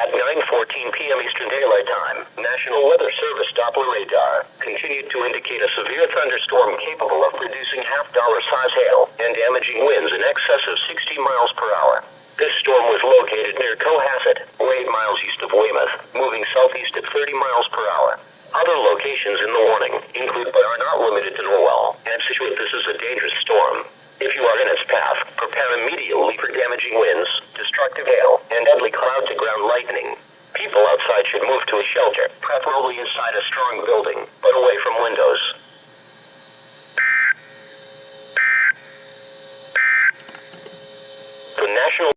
At 9:14 p.m. Eastern Daylight Time, National Weather Service Doppler radar continued to indicate a severe thunderstorm capable of producing half-dollar-size hail and damaging winds in excess of 60 miles per hour. This storm was located near Cohasset, 8 miles east of Weymouth, moving southeast at 30 miles per hour. Other locations in the warning include but are not limited to Norwell and Situate. This is a dangerous storm. If you are in its path, prepare immediately for damaging winds, destructive hail, and deadly cloud-to-ground lightning. People outside should move to a shelter, preferably inside a strong building, but away from windows. The National